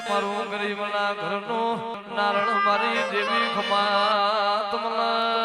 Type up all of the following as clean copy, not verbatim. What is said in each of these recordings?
મારું ગરીબના ઘરનું નારણ મારી દેવી ખમા તમલા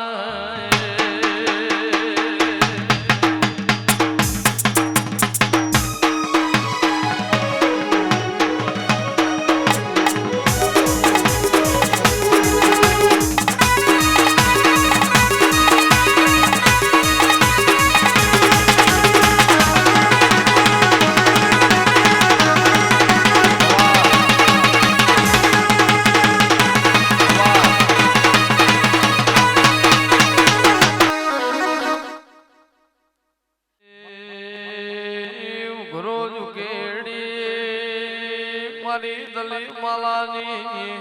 મારી દલી માલાની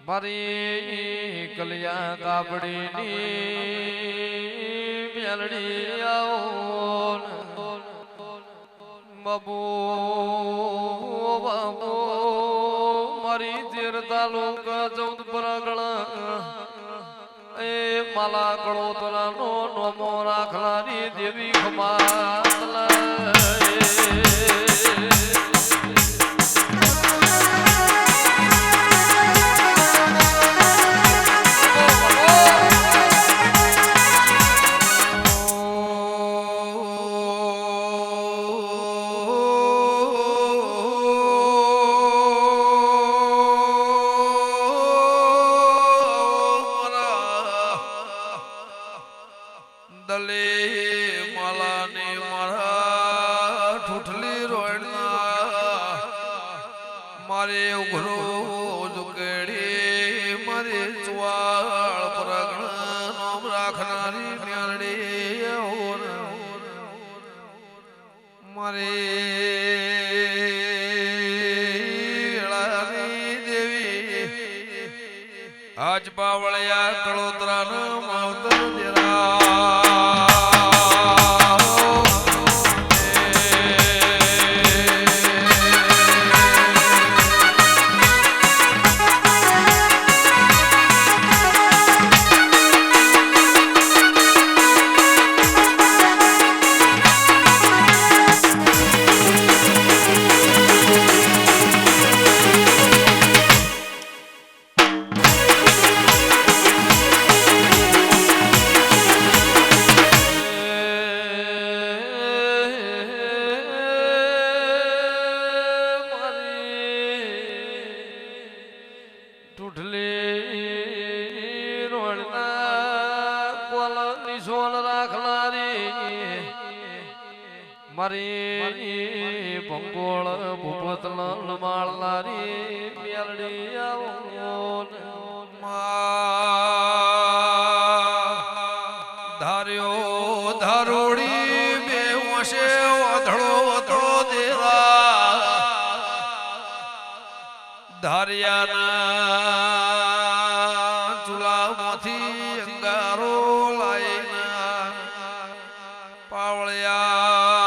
મારી કલિયા કાપડીની મેલડી આવો બાબુ બાબુ મારી તેર તાલુકા 14 પરગણા એ માલા કળોતરાનો નોમો રાખનારી દેવી ખમા દલે માલાને મારા ઠૂઠલી રોયણા મારે ઉઘરો ઝુકેડી મારે ચવાળ પરગણા નામ રાખનારી મેરડી મારે દેવી આજ બાવળિયા કળોતરાના માવતર દેરા મારી ભંગોળ ભૂપતલ માળનારી મેલડી આવો ધાર્યો ધારોડી બે વશે અધળો અધળો દેરા ધાર્યાના ચૂલામાંથી અંગારો લાઈના પાવળિયા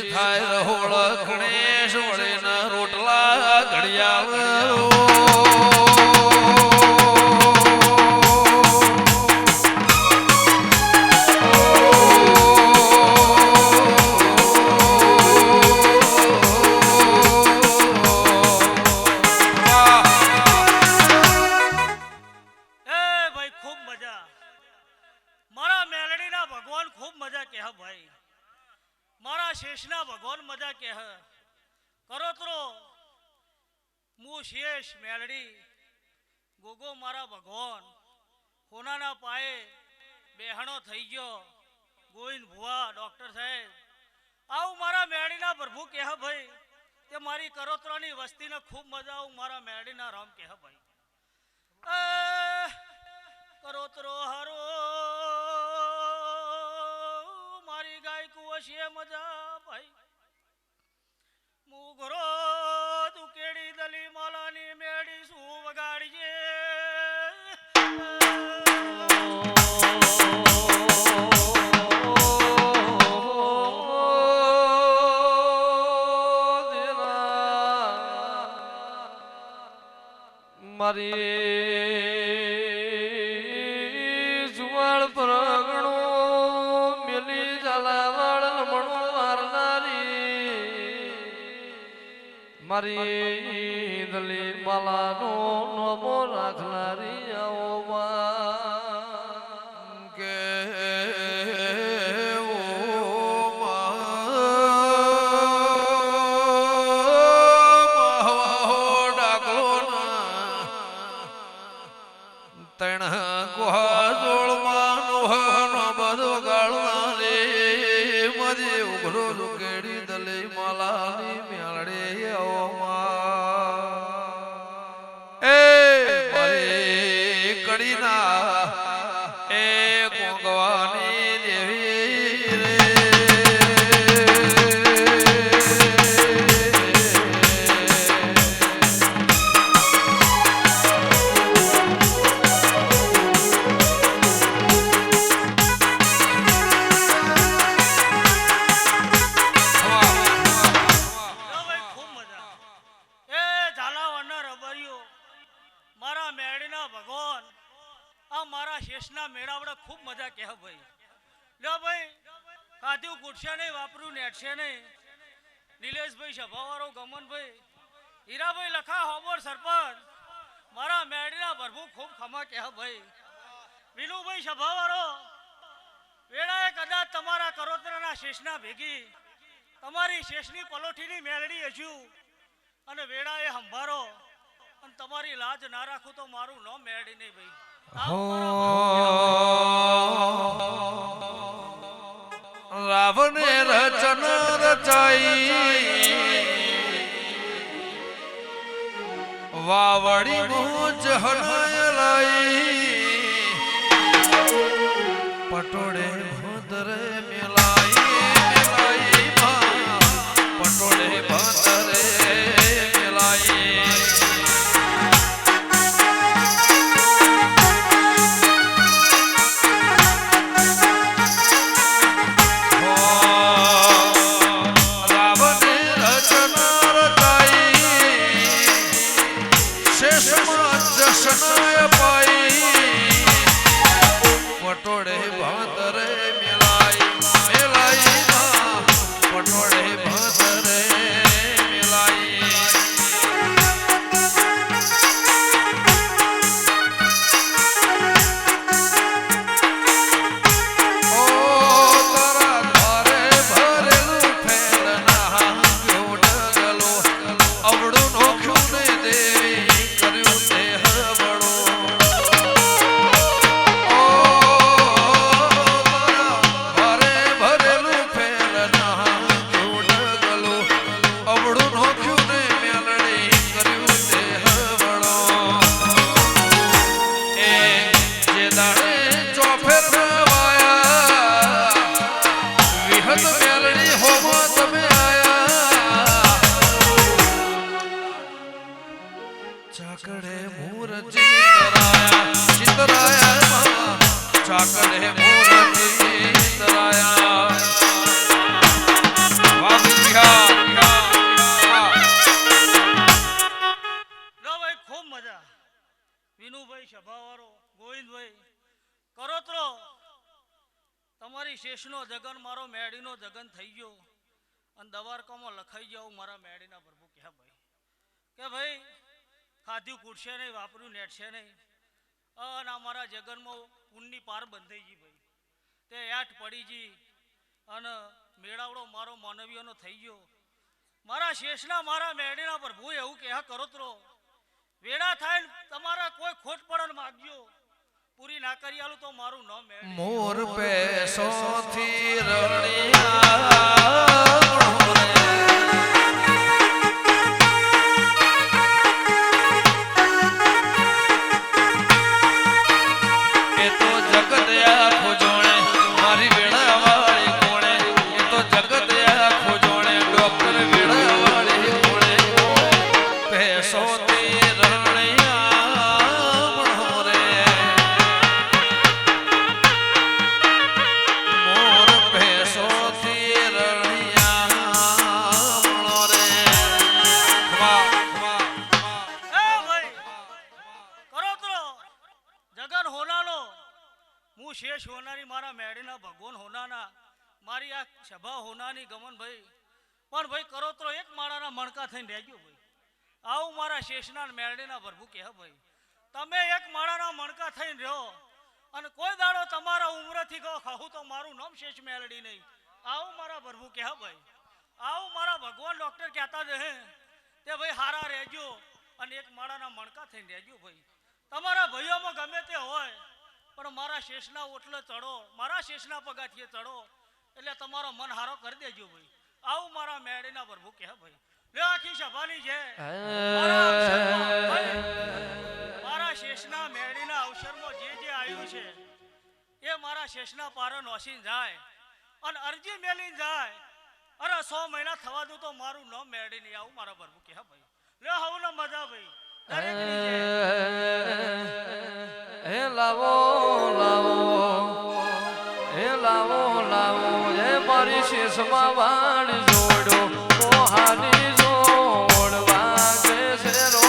થાય રહોળ ગણેશ વળેના રોટલા ઘડિયાળ ભગવાન ખૂબ મજા કે ભાઈ મારા શેષના ભગવાન મજા કે કરોતરો મુ શેષ મેલડી ગોગો મારા ભગવાન હોનાના પાયે બેહણો થઈ ગયો ગોવિંદ ભુવા ડોક્ટર સાહેબ આવું મારા મેલડીના પ્રભુ કે ભાઈ કે મારી કરોતરાની વસ્તીને ખૂબ મજા આવું મારા મેલડીના રામ કે ભાઈ કરોતરો હારો મારી ગાય કુવશીએ મજા ભાઈ મુગરો તું કેડી દલી માલાની મેડી શું વગાડીએ મારી જુવાળ પર મારી દલી માલાનો નોમો રાખનારી આવવા કે શેષના મેળાવડે ખૂબ મજા કે ભાઈ લ્યો ભાઈ કાધ્યું ગુટશે નહીં વાપરું નેટશે નહીં નિલેશભાઈ સભાવાળો ગમનભાઈ હીરાભાઈ લખા હોબર સરપંચ મારા મેળીના ભરભું ખૂબ ખમા કે ભાઈ વિનુભાઈ સભાવાળો વેળાએ કદાચ તમારા કરોતરાના શેષના ભેગી તમારી શેષની પલોઠીની મેળડી હજુ અને વેળાએ સંભારો અને તમારી લાજ ના રાખું તો મારું ન મેળડી નહીં ભાઈ રાવણે રચન રચાઈ વાવડી મુજ હનાયલાઈ પટોળે ભદરે મેલાઈ મેલાઈ પટોળે ભદરે મેલાઈ પટોળે ભાતરે મેલાઈ મેલાઈ પટોળે ભાતરે મેલાઈ ઓ તારા ઘરે ભરેલું ફેલના ગયો ડગલો અવળું નોખ્યું ને દેવી કર્યું તે હબળો ચાકડે મૂરજી ચિતરાયા ચાકડે મૂરજી ચિતરાયા વાહ ભાઈ ખૂબ મજા વિનુભાઈ સભાવાળો ગોવિંદભાઈ કરોતરો તમારી શેષનો જગન મારો મેડીનો જગન થઈ ગયો અને દવારકામાં લખાઈ જાવ મારા મેડીના પ્રભુ કે ભાઈ કે ભાઈ ખાધ્યું કૂટશે નહીં વાપર્યું નેટશે નહીં અને અમારા જગનમાં પુણની પાર બંધાઈ ગઈ ભાઈ તે યાઠ પડી ગઈ અને મેળાવડો મારો માનવીઓનો થઈ ગયો મારા શેષના મારા મેડીના પ્રભુ એવું કહે કરોતરો વેળા થાય તમારા કોઈ ખોટ પડન માગજો પૂરી ના કરી આલું તો મારું ન મેળ મોર પેસોથી રણિયા શેષ હોનારી મારા મેડીના ભગવાન હોનાના મારી આ સભા હોનાની ગમન ભાઈ પણ ભાઈ કરોતરો એક માળાના મણકા થઈને રહેજો ભાઈ આવું મારા શેષના મેરડીના પ્રભુ કહે ભાઈ તમે એક માળાના મણકા થઈને રહ્યો અને કોઈ દાડો તમારા ઉંમરથી કહું તો મારું નામ શેષ મેલડી નહીં આવું મારા પ્રભુ કહે ભાઈ આવું મારા ભગવાન ડોક્ટર કહેતા જ હે તે ભાઈ હારા રહેજો અને એક માળાના મણકા થઈને રહેજો ભાઈ તમારા ભાઈઓમાં ગમે તે હોય પણ મારા શેષના ઓટલે ચડો મારા શેષના પગાથીએ ચડો એટલે તમારો મન હારો કરી દેજો ભાઈ આવું મારા મેળીના પ્રભુ કહે ભાઈ લે આખી સભાની છે મારા શેષના મેળીના અવસરમાં જે આવ્યું છે એ મારા શેષના પારો નોસીને જાય અને અરજી મેલીને જાય અરે 100 મહિના થવા દઉં તો મારું નામ મેળી નહીં આવું મારા પ્રભુ કહે ભાઈ લે હવું ને મજા ભાઈ હે લાવો લાવો હે લાવો લાવો હે મારી શેષમાં વાણ જોડો મોહાની જોડ વાગે છે રો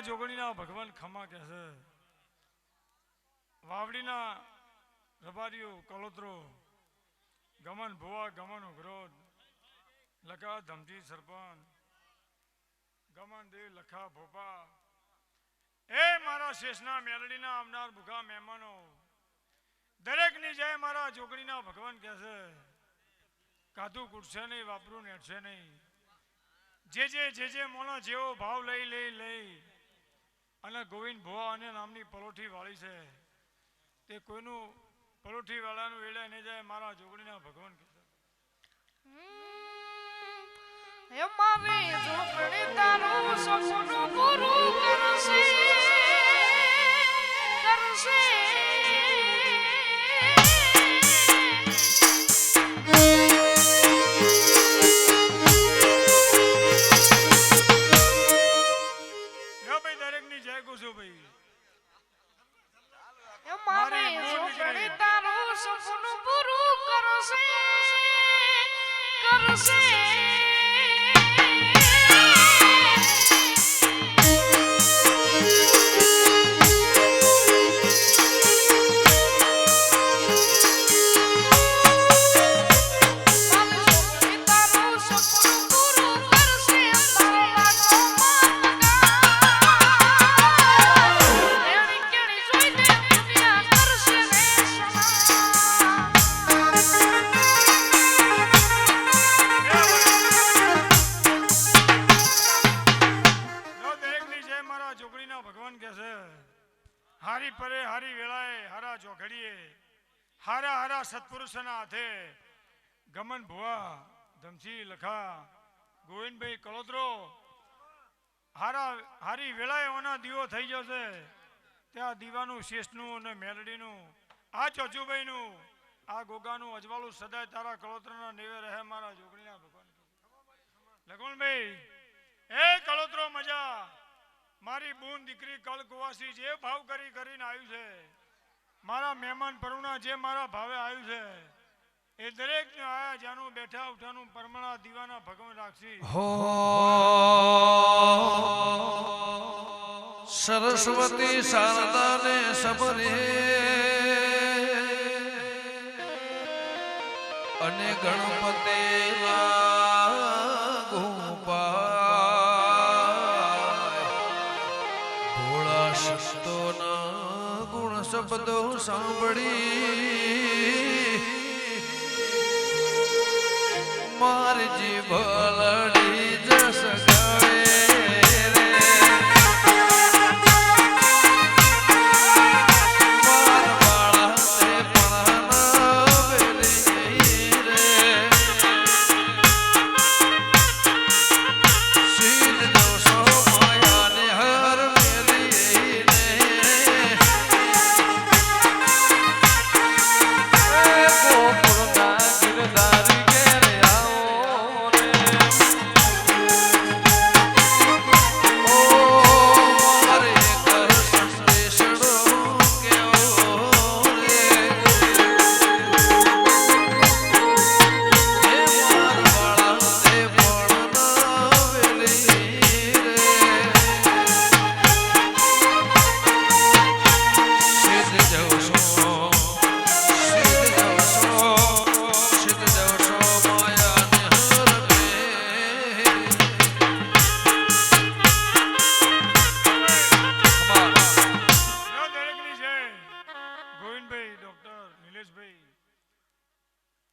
જોગણીના ભગવાન ખમા કહે છે વાવડીના રબારીઓ કલોતરો ગમન ભુવા ગમન ઉગ્રોધ લખા ધમજી સરપંચ ગમન દેવ લખા ભોપા એ મારા શેષના મેલડીના આવનાર ભૂખા મહેમાનો દરેકની જય મારા જોગણીના ભગવાન કહે છે કાધું કૂટશે નહીં વાપરું નેટશે નહીં જે મોનો જેવો ભાવ લઈ અને ગોવિંદ ભુવા અને નામની પલોઠી વાળી છે તે કોઈનું પલોઠી વાળાનું વેળા નહીં જાય મારા જોગણીના ભગવાન કહે હે મારી જોગણી તારું સપનું પૂરું કરશે હારા હારા સત્પુરુષોના હાથે ગમન ભુવા ધમસી લખા ગોવિંદભાઈ કલોત્રો હારી વેળાએ ઓના દીવો થઈ જશે ત્યાં દીવાનું શેષનું અને મેલડીનું આ ચચુભાઈનું આ ગોગાનું અજવાળું સદાય તારા કલોત્રના નેવે રહે મારા જોગણીના ભગવાન લખમણભાઈ એ કલોત્રો મજા મારી બૂન દીકરી કલ કુવાસી જે ભાવ કરીને આવ્યું છે મારા મહેમાન પરુણા જે મારા ભાવે આવ્યું છે એ દરેક આયા જાનું બેઠા ઉઠાનું પરમણા દીવાના ભગવાન રાખશી સરસ્વતી શારદા ને સબરે અને ગણપતિ ભોળા શબ્દોના ગુણ શબ્દો સાંભળી મારી જીભલડી જસ ગાવે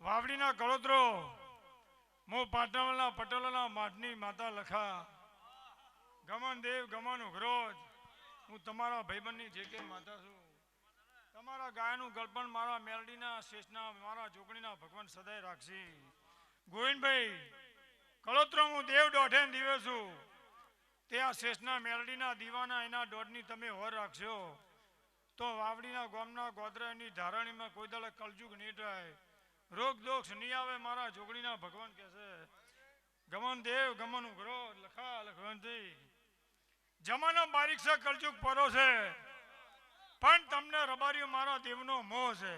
વાવડીના કળોતરો મો પાટણના પટેલોના માઠની માતા લખા ગમન દેવ ગમન ઉઘરોજ હું તમારા ભાઈબંધની જે કે માતા છું તમારા ગાયનું ગળપણ મારા મેલડીના શેષના મારા જોગણીના ભગવાન સદાય રાખશી ગોવિંદભાઈ કળોતરો હું દેવ દોઢે દીવે છું તે આ શેષના મેલડીના દીવાના એના દોઢની તમે હોર રાખશો તો વાવડીના ગામના ગોદરાની ધારણીમાં કોઈ દાડે કલજુગ નહીં થાય રોગ દોષ નહીં આવે મારા જોગણીના ભગવાન કહે છે ગમન દેવ ગમન ઉઘરો લખા લખવંતી જમાનો બારીક છે કલજુગ પરો છે પણ તમને રબારીઓ મારા દેવનો મોહ છે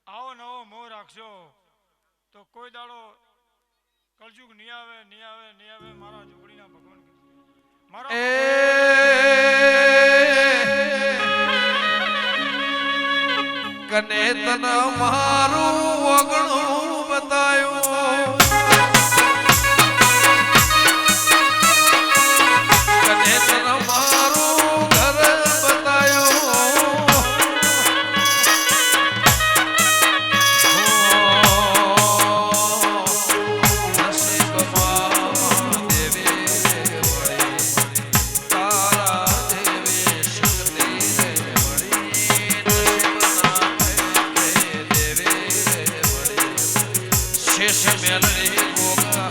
આવો નવો મોહ રાખશો તો કોઈ દાડો કલજુગ નહીં આવે મારા જોગણીના ભગવાન કહે છે મારા કને તન મારું વગણું બતાયું કને તન મારું ઘર બતાયું નસીબમાં દેવી મળી તારા દેવી શક્તિ શેષ મેલડી ગોગા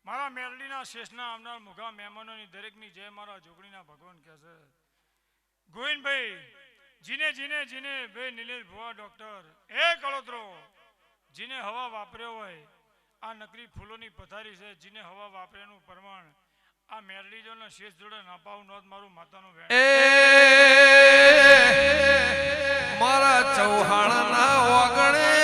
મારા મેલડીના શેષના આવનાર મુઘા મહેમાનોની દરેકની જય મારા જોગણીના ભગવાન કહે છે ગોવિંદભાઈ જીને જીને જીને ભાઈ નિલેશ ભુવા ડોક્ટર એ કળોતરો જીને હવા વાપર્યો હોય આ નકરી ફૂલોની પથારી છે જીને હવા વાપર્યાનું પ્રમાણ આ મેલડી જોને શેષ જોડે ના પાવું નોંધ મારું માતાનું વેણ મારા ચૌહાણના વગણે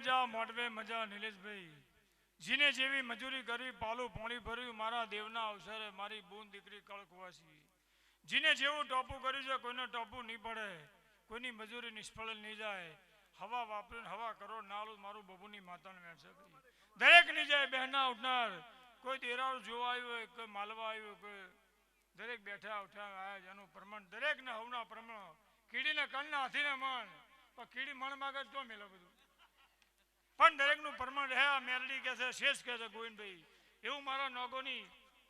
મજા મોટવે મજા નિલેશભાઈ જીને જેવી મજૂરી કરી પાલું પાણી ભર્યું મારા દેવના અવસરે મારી બૂન દીકરી કળકવાસી જીને જેવું ટોપું કર્યું છે કોઈને ટોપું નહીં પડે કોઈની મજૂરી નિષ્ફળ નહીં જાય હવા વાપરીને હવા કરો નાળું મારું બબુની માતાને વેણસે દરેક ની જાય બહેના ઉઠનાર કોઈ દેરાળું જોવા આવ્યું હોય કોઈ માલવા આવ્યું કોઈ દરેક બેઠા ઉઠા આવ્યા એનું પ્રમાણ દરેક ને હવના પ્રમાણ કીડીને કણના હાથીને મણ પણ કીડી મણ માગે તો મેલો બધું પણ દરેકનું પ્રમાણ રહે મેલડી કે છે શેષ કે છે ગોવિંદભાઈ એવું મારા નોગોની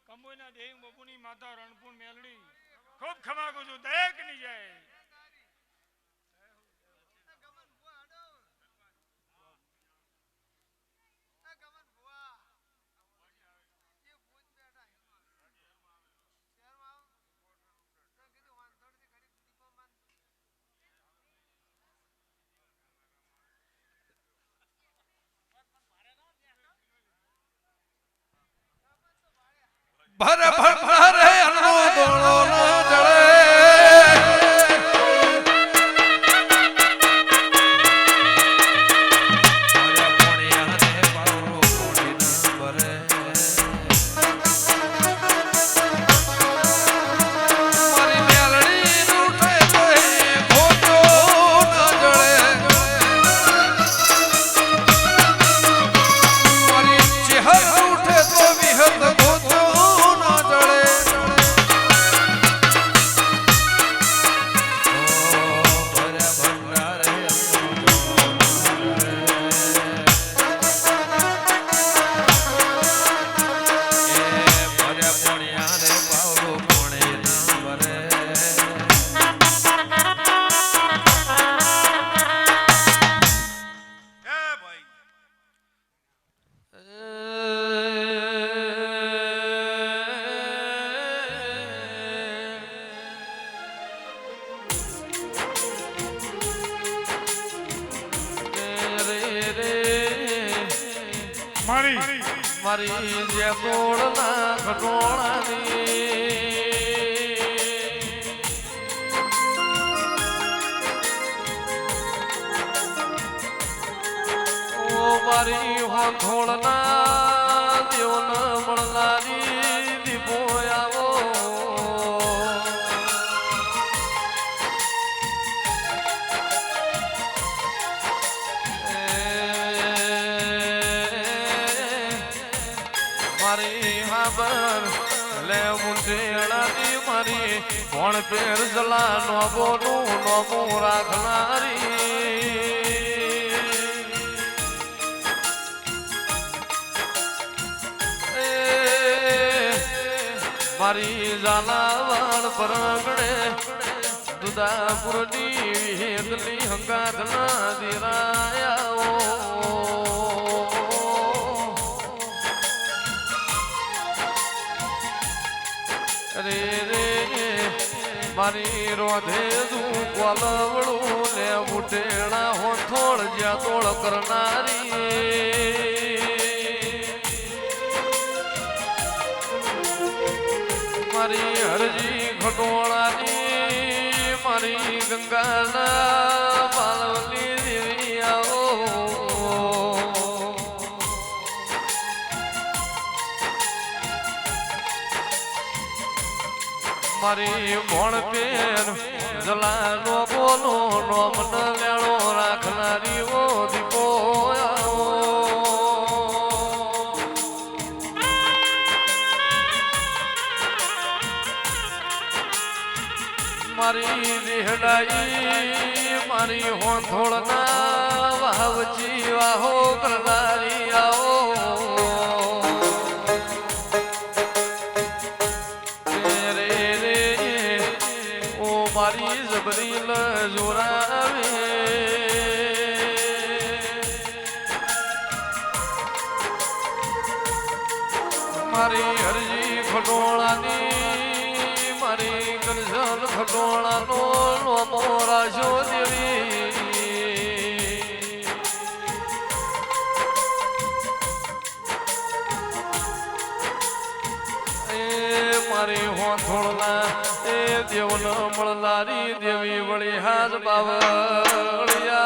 કંબોઈના દેવ બબુની માતા રણપુર મેલડી ખૂબ ખમાગું છું દરેક ની જાય ભર ભર ભરે અનનો દોણો ન જળે મારી જે ગોળના ખટોળાની ઓ મારી હોથોળના દેવન મળનારી દીપો આવો મારી હાબર લે મુંડેણાની મારી કોણ પેર જલા નોબોનું નોબું રાખનારી મારી ઝાલાવાડ પરગણે દુદાપુરની વિહેદની હંગાથના દિરાયાઓ રે રે મારી રોધે દું કોલવડું ને બુટેણા હોથોળ જ્યાં તોળ કરનારી મારી હરજી ખટોળાની મારી ગંગાના પાલવલી દેવી આવો મારી ભણ પેર જલાનો બોલો નોમ ન લેણો રાખનારી ઓ દીપો મારી દેહડાઈ મારી હોંથોળના વાવજી વાહો કરનારી આવો મારી જબરીલ જોરાવે મારી હરજી ખટોળાની મારી ગરજલ ખટોળાનો નોમો રાજો દેવી મારી હોંથોળના એ દેવન મળનારી દેવી વળી હાથ બાવળિયા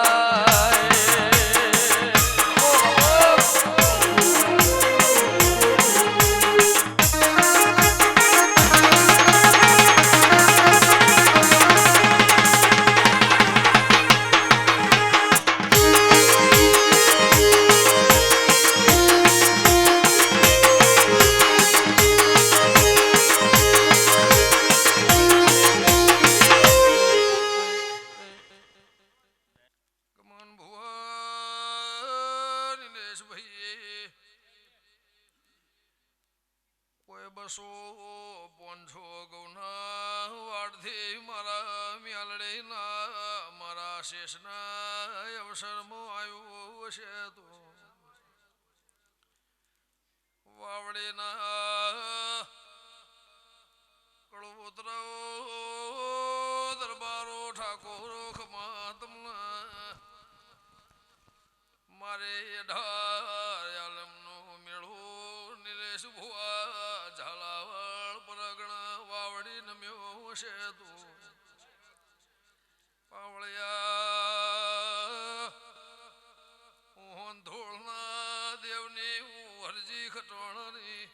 500 500 ગૌના વાડથી મારા મ્યાલડીના મારા શેષના અવસરમાં આવ્યું છે તો વાવડીના કળોતરો દરબારો ઠાકોરો ખમા તમના મારે 18 આલમનો મેળો નિલેશ ભુવા ઝાલાવાળ પરગણા વાવડી નમ્યો છે તો પાવળિયા હું ધોળના દેવની હરજી ખટોણની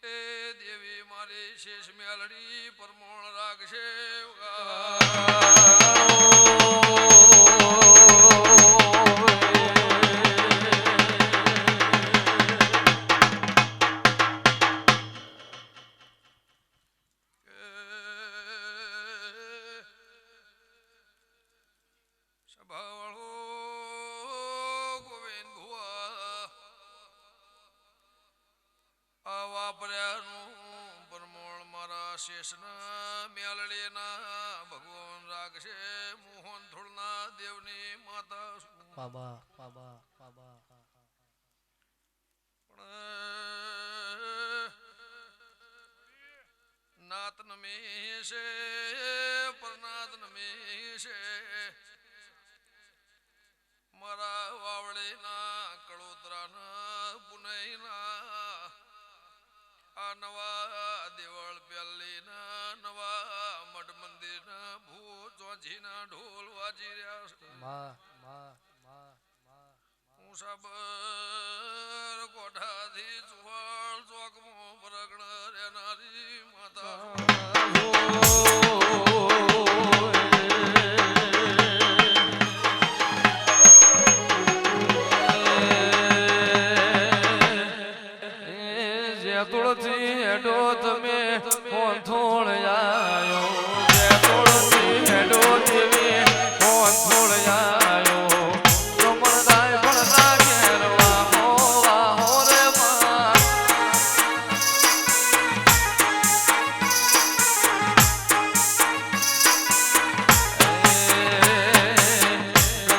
એ દેવી મારી શેષ મેલડી પરમોણ રાખશે સભાવાળો ગોવિંદ ભુવા આ વાપર્યાનું પરમોળ મારા શેષના મ્યાલડીના ભગવાન રાખશે મોહન થોડના દેવની માતા બાબા બાબા બાબા પણ નાત નમી છે પરનાથ નમી છે મારા વાવડીના કળોતરાના પુનઈના આ નવા દેવળ પ્યાલીના નવા મઠ મંદિરના ભૂત ચોજીના ઢોલ વાજી રહ્યા છે માં માં માં હું સાબર કોઠાથી ચુવાળ ચોકમાં પરગણ રહેનારી માતા તુળસી હેડો તમે કોણ થોડ આયો જય તુળસી હેડો દેવી કોણ થોડ આયો રમણદાય ભણતા ઘેરવા હો રે માં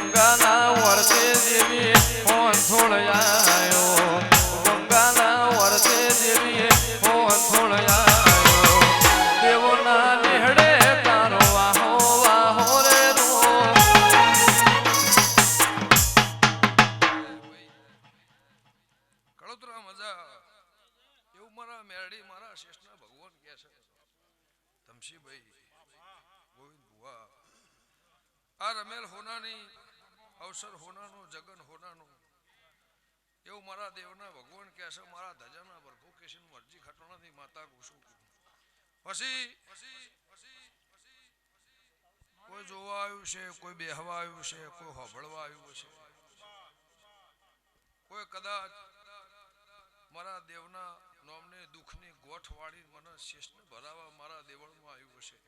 ગંગાના વરસે દેવી કોણ થોડ આયો ગંગાના વરસે દેવી કોણ થોડ આયો દેવોના નિહળે તારો વાહો રે રો કળોતરા મજા એવું મારા મેરડી મારા શેષના ભગવાન કહે છે તમશીભાઈ ગોવિંદ ભુવા આ રમેલ હોનાની અવસર હોનાનો જગન હોનાનો એવું મારા દેવના ભગવાન કહે છે મારા ધજાના ભરભુ કેશીનું અરજી ખટોણાથી માતા ઘૂસું પછી કોઈ જોવા આવ્યું છે કોઈ બેહવા આવ્યું છે કોઈ હોભળવા આવ્યું છે કોઈ કદાચ મારા દેવના નોમને દુઃખની ગોઠ વાળી મને શેષને ભરાવા મારા દેવળમાં આવ્યું છે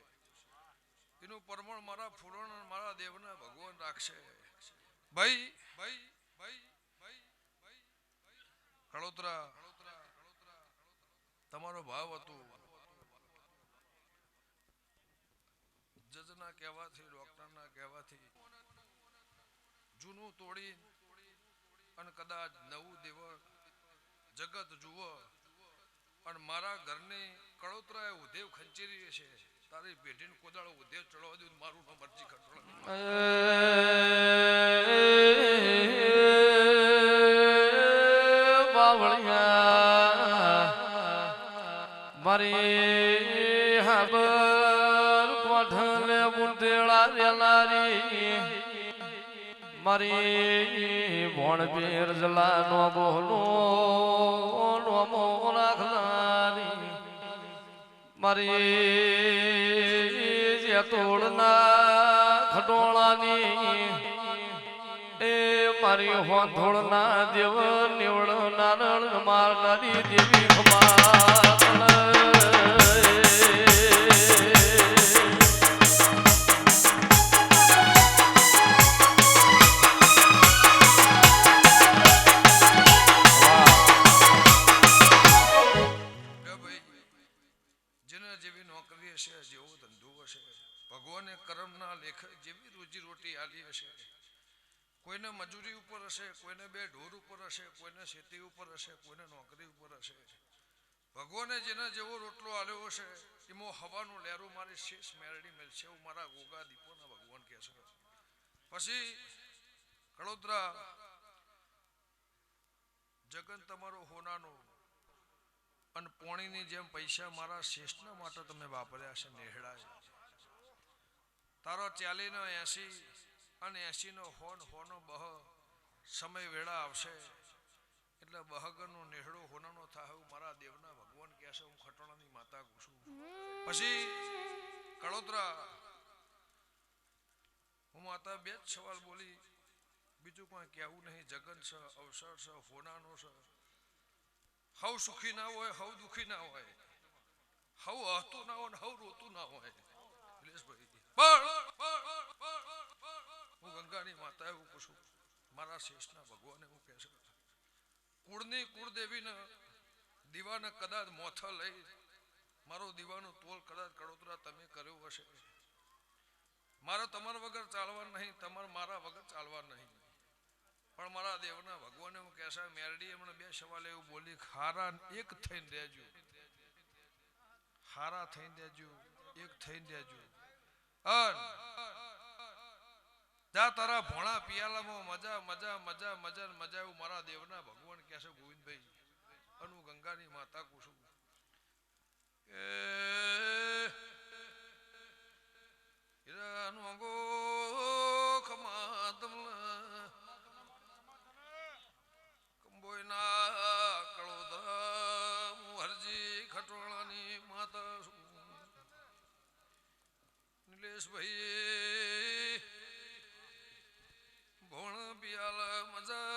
એનું પરમણ મારા ફૂલોણ મારા દેવના ભગવાન રાખશે ભાઈ ભાઈ ભાઈ કળોતરા તમારો ભાવ હતો જજના કહેવાથી ડોક્ટરના કહેવાથી જૂનું તોડી અને કદાચ નવું દેવળ જગત જુઓ અને મારા ઘરની કળોતરાએ ઉધેવ ખંચેરી છે તારી પેઢીને કોદાળો ઉધેવ ચડવા દઉં મારું નામ અરજી ખટોળા મારી હાબર કોઠલે મુંદેળા વેલારી મારી ભણ પીર જલા નો બોલો નોમો રાખનારી મારી જેતોડના ખટોળાની એ મારી હોંધોળના દેવ નિવળ નારણ મારનારી દેવી ખમા ભાઈ કોઈને મજૂરી ઉપર હશે, કોઈને બે ઢોર ઉપર હશે, કોઈને ખેતી ઉપર હશે, કોઈને નોકરી ઉપર હશે. ભગવાને જેને જેવો રોટલો આલ્યો હશે એમાં હવાનું લહેરું મારી શેષ મેરડી મેળશે એવું મારા ગોગા દીપોના ભગવાન કહે છે. પછી કડોદરા જગન તમારો હોનાનો અને પોણીની જેમ પૈસા મારા શેષના માટે તમે વાપર્યા છે નેહડા. તારો 40 નો 80 અને 80 નો હોનો બહ સમય વેળા આવશે એટલે બહગરનો નેહડો હોનાનો થાય એવું મારા દેવના ભગવાન કહે છે. હું ખટોણાની માતા છું. પછી કડોદરા હું માતા બે જ સવાલ બોલી, બીજું કોઈ કહેવું નહીં. જગન છે, અવસર છે, હોનાનો છે. હવ સુખી ના હોય, હવ દુખી ના હોય, હવ હસતું ના હોય, હવ રોતું ના હોય. હું ગંગાની માતા એવું પૂછું, મારા શેષના ભગવાન એવું કહે છે. કુળની કુળદેવીને દીવાને કદાચ મોથ લઈ મારો દીવાનો તોલ કદાચ કડોદરા તમે કર્યો હશે. મારે તમારા વગર ચાલવા નહીં, તમારે મારા વગર ચાલવા નહીં. પણ મારા દેવના ભગવાન એવું કહે છે, મેરડી એમણે બે સવાલ એવું બોલી, હારા એક થઈને રહેજો, હારા થઈને રહેજો, એક થઈને રહેજો. જા તારા ભોળા પિયાલામાં મજા મજા મજા મજા મજા એવું મારા દેવના ભગવાન કહે છે. ગોવિંદભાઈ અનુ ગંગાની માતા કુસુમ હરજી ખટોળાની માતા છું. નિલેશભાઈ ભોણ પિયાલ મજા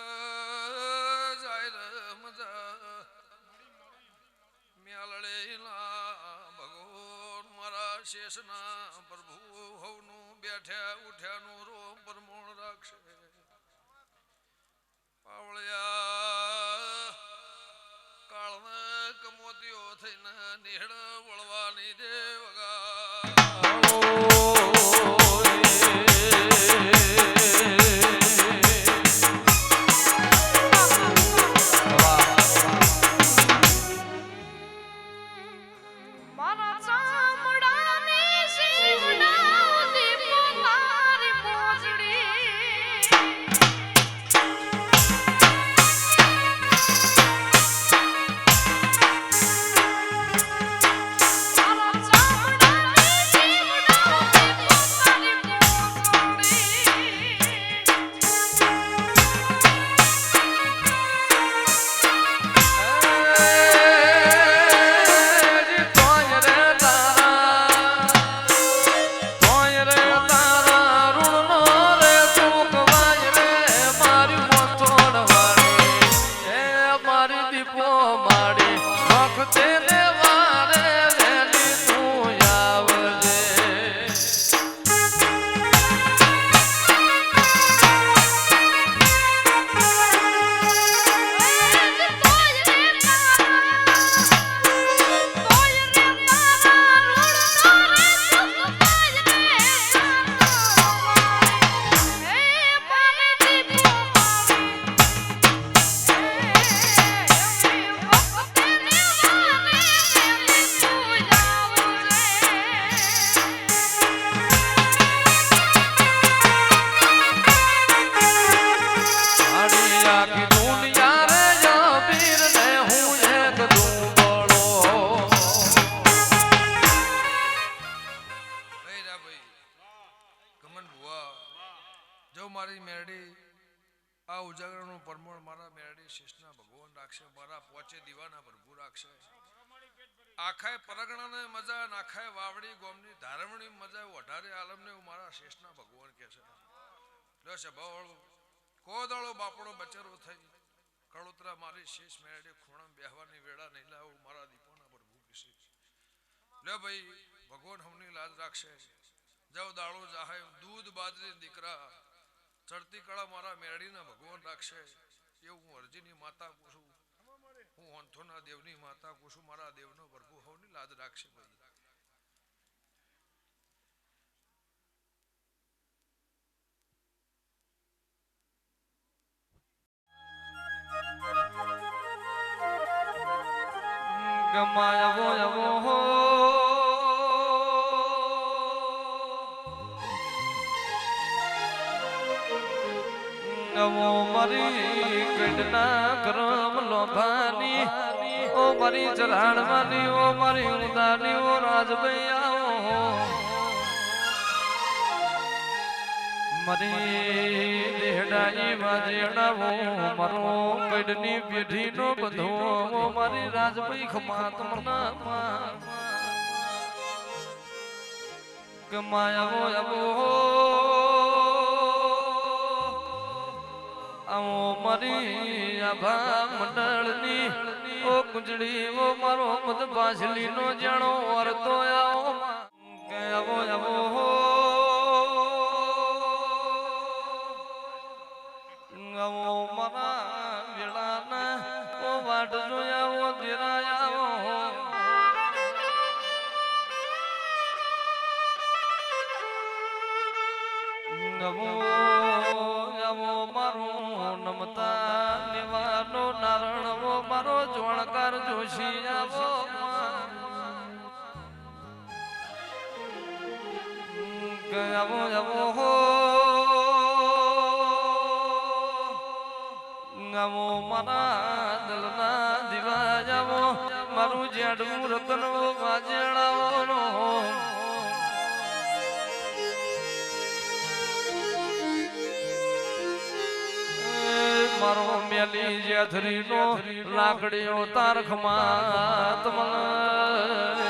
જાય રે મજા મ્યાલડે ભગવાન મારા શેષના પ્રભુ હવનું બેઠ્યા ઉઠ્યાનું રોમ પરમોણ રાખશે. પાવળિયા કાળને કમોતીઓ થઈને નિહળ વળવાની દેવગા આખાય પરગણાને મજા નાખાય વાવડી ગોમની ધારવણી મજા વધારે આલમને મારા શેષના ભગવાન કહે છે. લેશે બળ કોદળો બાપડો બચેરો થઈ કળોતરા મારી શેષ મેળે ખૂણા બેહવાની વેળા નહીં લાવું મારા દીપોના પ્રભુ કીશે. લે ભાઈ ભગવાન હમની લાજ રાખશે. જાવ દાળો જાહે દૂધ બાજરી દીકરા ચડતી કળા મારા મેળીના ભગવાન રાખશે. એવું હું અરજીની માતા પૂછું, હું હોંથોના દેવની માતા કુસુમ મારા દેવનો પ્રભુ હવની લાજ રાખશે. ભાઈ ગમાયવો એવો હો નવો મારી કડના કરમ લોભાની ઓ મારી ચરાણવાની ઓ મારી ઉદાની ઓ રાજભાઈ આવો મારી દેહડાઈ વાજેડાવો મારો કડની પેઢીનો બધો ઓ મારી રાજભાઈ ખમા તમના ગમાયવો એવો આવો મારી આભા મંડળની ઓ કુંજળી ઓ મારો મત બાસલી નો જાણો વર્તો આવો કે આવો આવો આવો મારા વેળાના ઓ વાટ જોયા ઓ ધીરાયા નમો નમો મારો નમતા નિવાનો નારણવો મારો જોણકાર જોશી આવો ગયાવો આવો હો નમો મારા દલના દીવા જાવો મારું જેડું રતનવો વાજેડાવો મારો મેલી જેથરી નો લાકડીઓ તારખમાં તમલ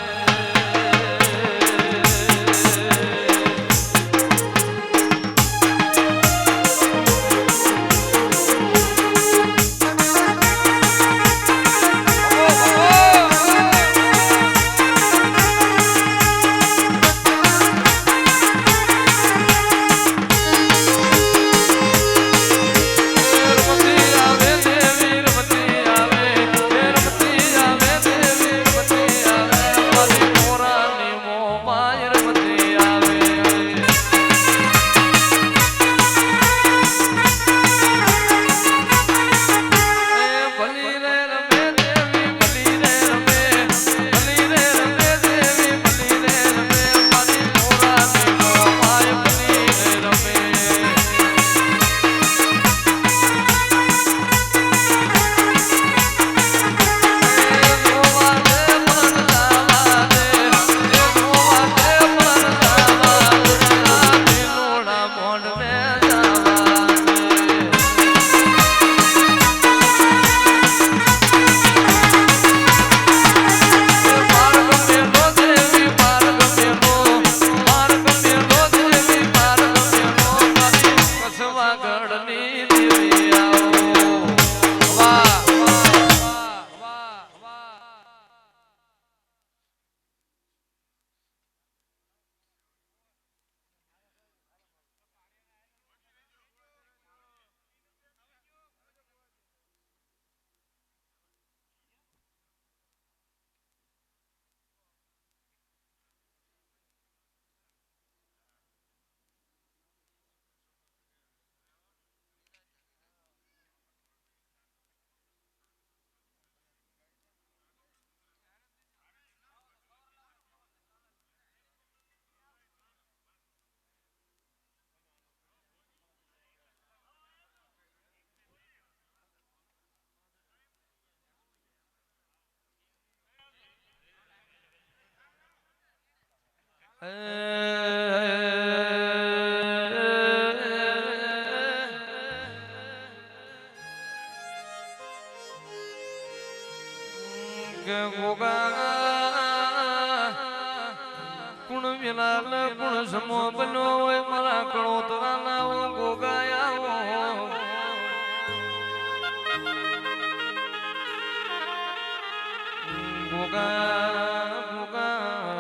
કુણ વિલાલ કુણ સમો બનો હોય મારા કણોતરા ના ગોગાયા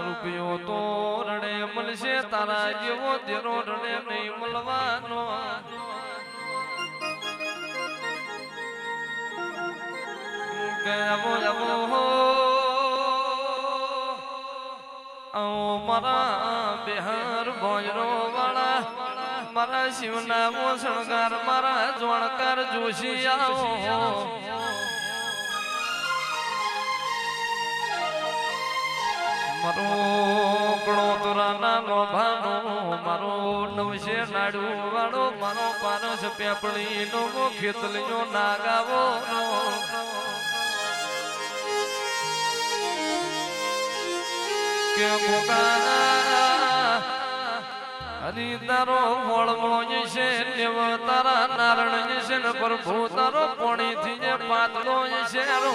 રૂપિયો તો રડે મળશે તારા જેવો તેરો રડે નહીં મળવાનો મારા બિહાર ભોજરો વાળા મારા શિવના મોસણગાર મારા જોણકાર જોશી આવો મારો કણોતરાના લોભાનો મારો નવશે નાડુ વાળો મારો પારસ પેપળી નો ખેતલિયો નાગાવો કે ગોગા હરી તારો મોળમો છે દેવ તારા નારણ છે ને પ્રભુ તારો પોણી થી જે પાતળો છે રો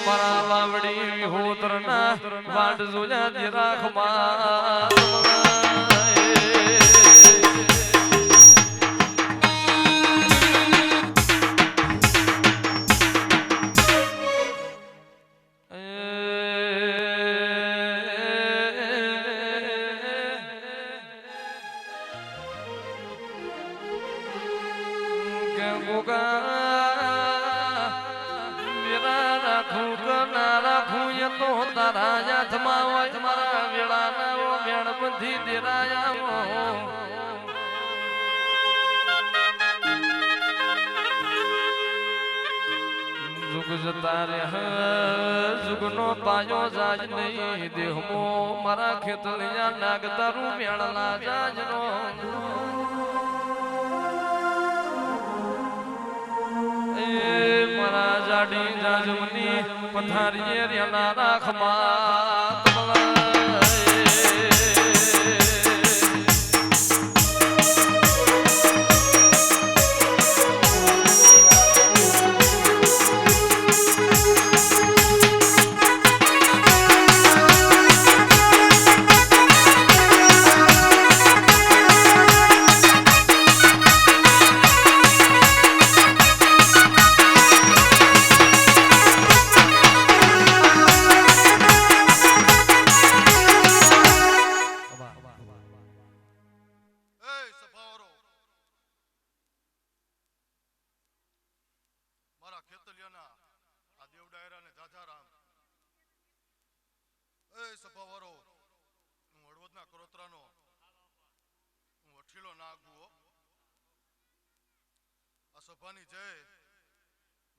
મારા લાવડી હોતરના વાડ જોયા રાખમાં તો તારા હાથમાં હોય મારા વેળાના મેણબંધી દેરાયા જુગ જતા રે જુગનો પાયો જાજ નહીં દેહમો મારા ખેતલિયા નાગતારું મેળલા જાજનો મારા જાડી જાજમની પથારીએ રેના રાખમાં સભાની જય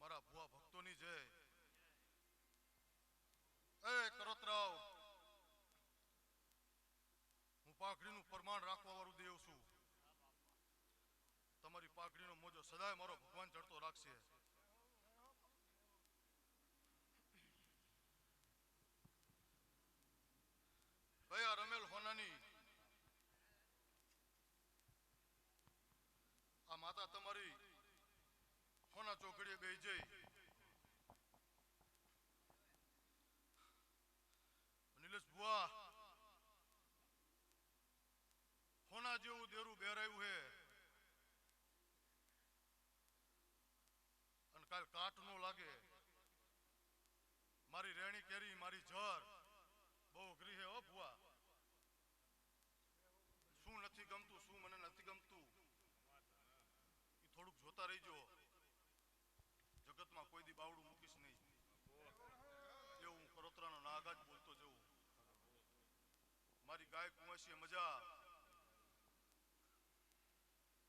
મારા ભુવા ભક્તોની જય એ કરોતરાવ હું પાઘડીનું પ્રમાણ રાખવા વાળું દેવ છું તમારી પાઘડીનો મોજો સદાય મારો ભગવાન ચડતો રાખશે ભાઈ આ રમેલ હોનાની આ માતા તમારી હોના ચોકડીએ બેહી જઈ નિલેશ બુઆ હોના જેવું દેરું બેરાયું હે અને કાલ કાટ નો લાગે મારી રેણી કેરી મારી જર બહુ અઘરી હે હો બુઆ શું નથી ગમતું શું મને નથી ગમતું ઈ થોડુંક જોતા રહીજો જગતમાં કોઈ દી બાવડું મૂકીશ નહીં એવું હું કરોતરાનો નાગા જ બોલતો જઉં મારી ગાય કુંવાસી મજા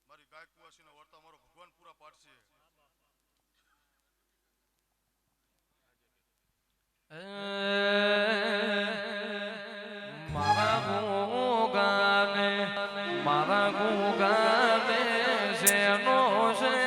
મારી ગાય કુંવાસીનો વર્તા મારો ભગવાન પૂરા પાડશે મારા ગુગાને શેનો છે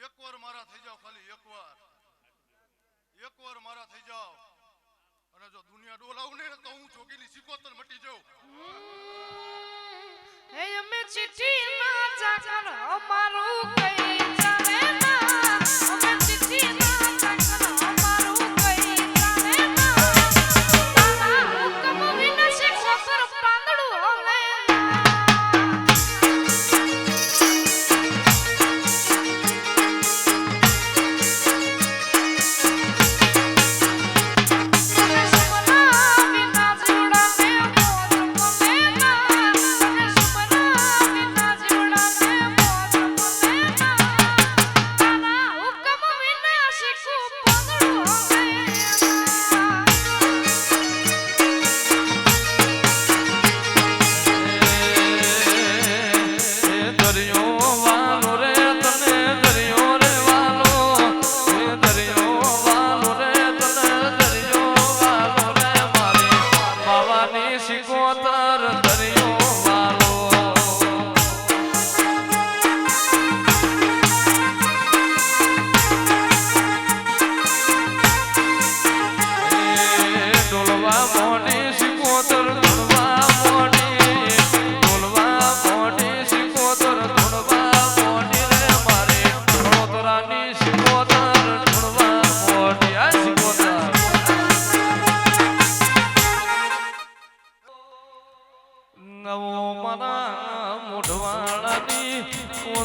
એકવાર મારા થઈ જાઓ, ખાલી એકવાર મારા થઈ જાઓ, અને જો દુનિયા ડોલાવું ને તો હું જોગીની સિકોતર મટી જાઉં. હે અમે ચિઠ્ઠી ના જાગર અમારું કઈ જાણે ના, અમે ચિઠ્ઠી ના જાગર અમારું કઈ જાણે ના, તારા હુકમ વિના શિક્ષક પાંદડું હલે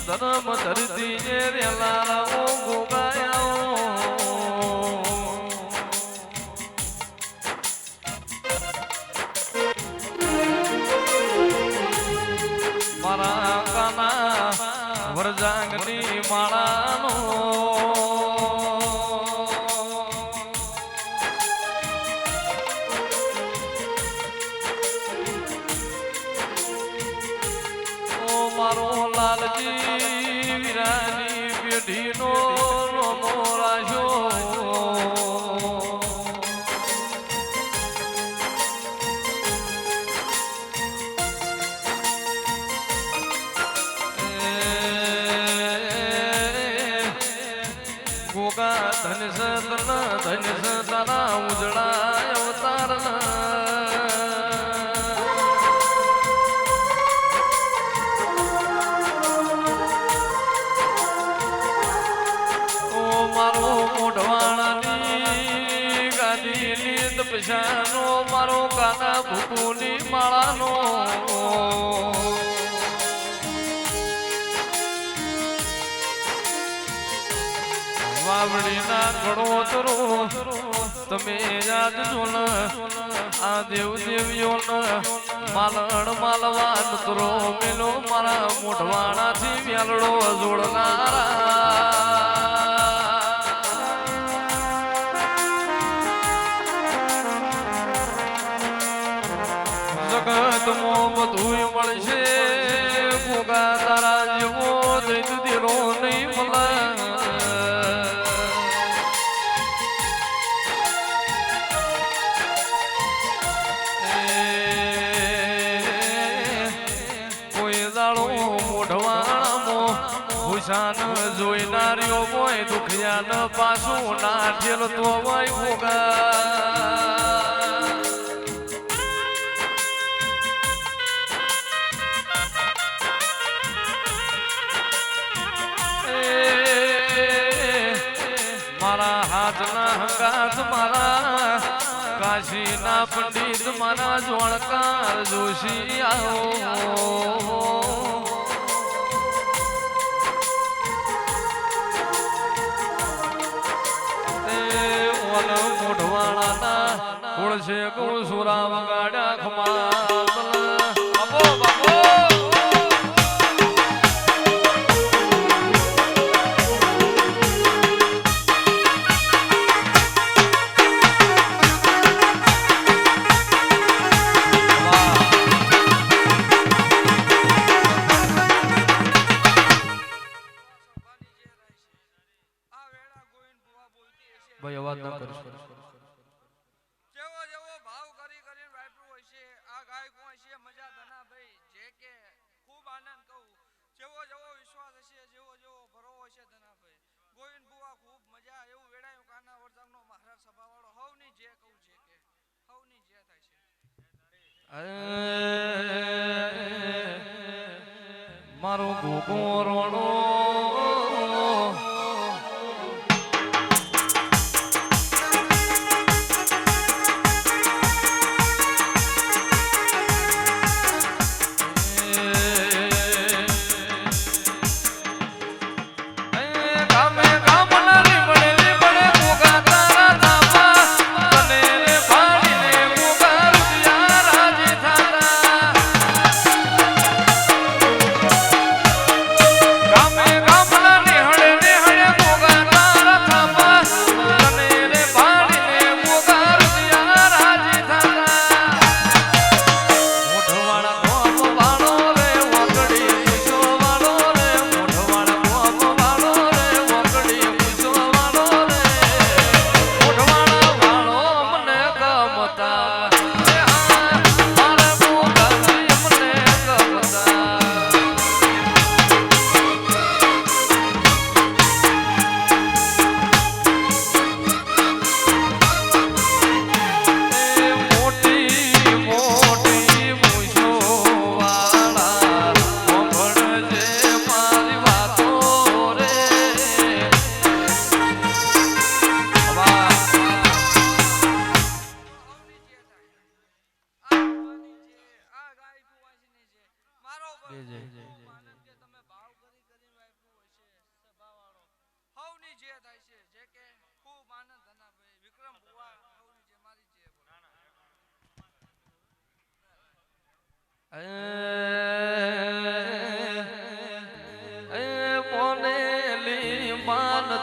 ધર્મ ધરતી રેલા ગોગાયા મારા કાના વરજાંગની માળાનો મારો લાલજી વીરાની પેઢીનો મોરાજો ગોગા ધન તારા ઉજળા અવતારના મારો મોઢવાણાની ગાદીની તપસ્યાનો મારો કાના ભૂકુની માળાનો વાવડીના ઘડોતરો તમે યાદ જોન આ દેવ દેવીઓને માલણ માલવા નતરો મેલો મારા મોઢવાણાથી વ્યાલડો જોડનારા જગતમાં બધું મળશે ગોગા તારા જેવો દૈત દેરો નહીં મળે કોઈ દાડો મોઢવાણામાં ભૂષાન જોઈનારીઓ હોય દુખિયાને પાછું ના ઠેલતો હોય ગોગા મારા હાથના હંગાત મારા કાશીના પંડિત મારા જોણકાર જોશી આવો મોઢવાણાના કુળશે કુળ સુરા વગાડ્યા ખમા બાપો બાપો ભાઈ અવાજ ના કરશો જેવો જેવો ભાવ કરી કરીને વાપરું હોય છે આ ગાયકો હશે મજા ધના ભાઈ જે કે ખૂબ આનંદ કહું જેવો જેવો વિશ્વાસ હશે જેવો જેવો ભરો હશે ધના ભાઈ ગોવિંદ બુઆ ખૂબ મજા એવું વેડાયું કાના વરસાદનો મહારાજ સભાવાળો હવની જે કહું છે કે હવની જે થાય છે મારો ગોગો રોણો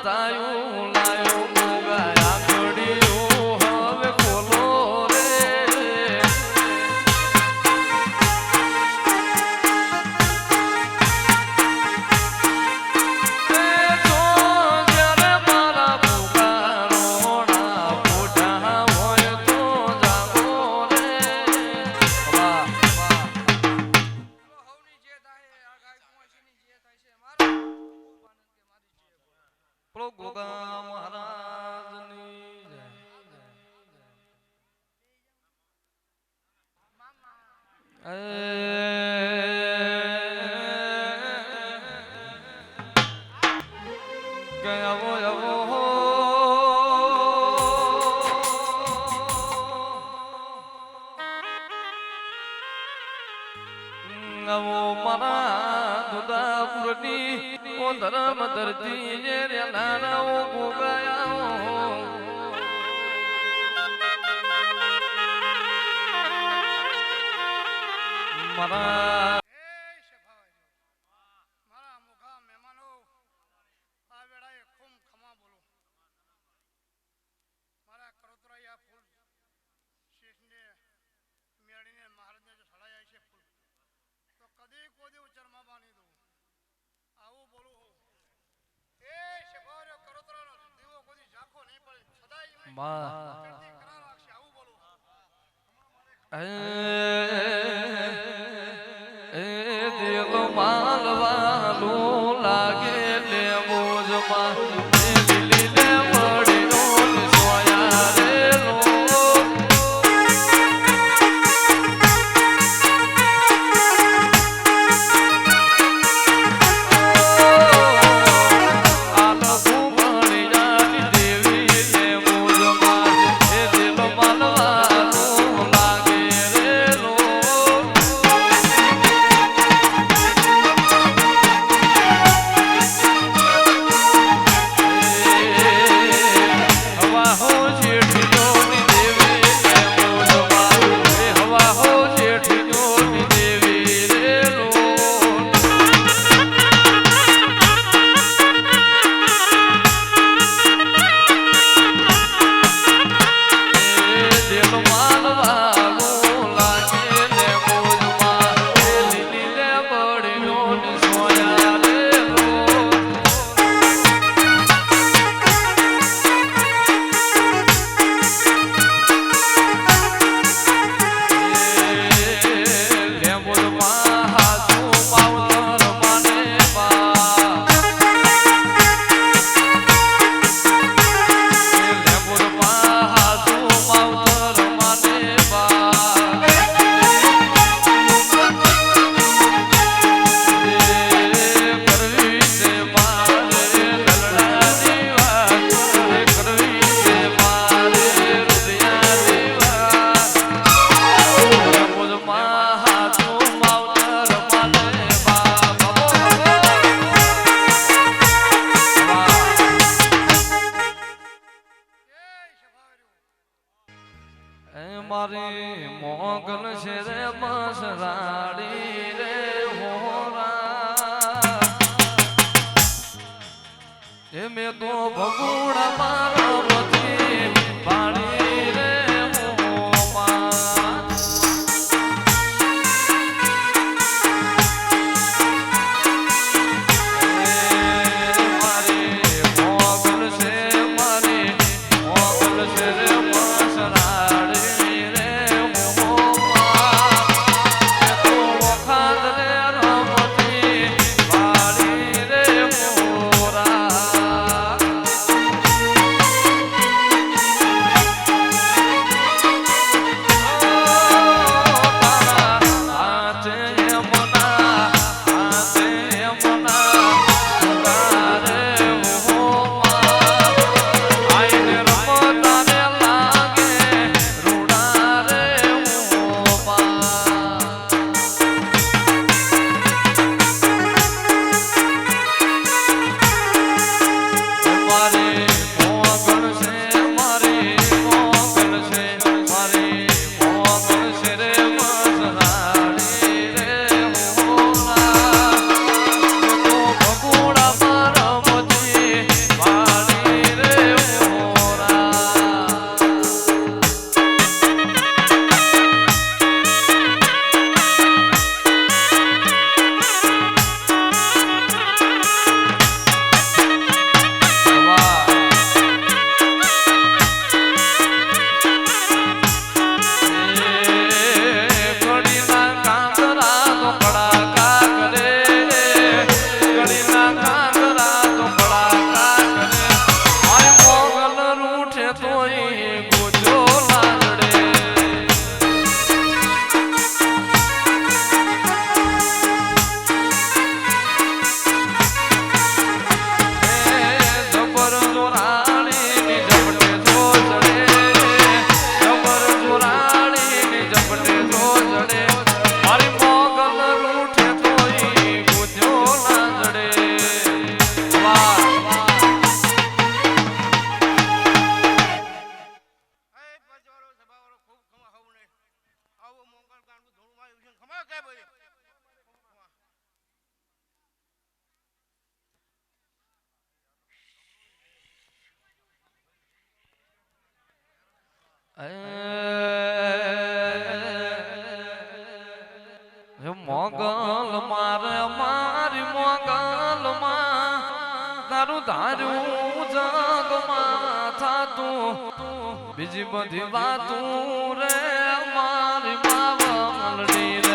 તાયું લાયો ગયા ઘડીઓ હવે ખોલો રે તો જ્યારે મારા પુકારોના પૂઠા હોય તો જાગો રે વાહ વાહ હવની જે થાય આ ગાય કુંવરજીની જે થાય છે મારો ખૂબ આનંદ કે મારી જે પ્રો ગોગા મહારાજની જય ધર્મ ધરતી જે નાનાઓ ગોગાયાઓ મારા મારા મુખા મહેમાનો આ વેળાએ ખૂબ ખમા બોલો મારા કરોતરાયા ફૂલ શેષને મેળીને મહારાજને જો સડાયા છે ફૂલ તો કદી કોઈ ઉચ્ચારમાં બાંધી દઉં આવું બોલું હું એ શેભાર્યો કરોતરાનો દીવો કોઈ ઝાંખો નહીં પડે સદાય ચડતી કરા રાખશે આવું બોલું દિલ માલવાલું લાગે લે મોજમાં દિલી લે વડીનો સોયા રે લો મારો મોગલ મારે મારી મોગલ માં તારું ધાર્યું જગમાં થાતું બીજી બધી વાતું રે મારી માવલડી રે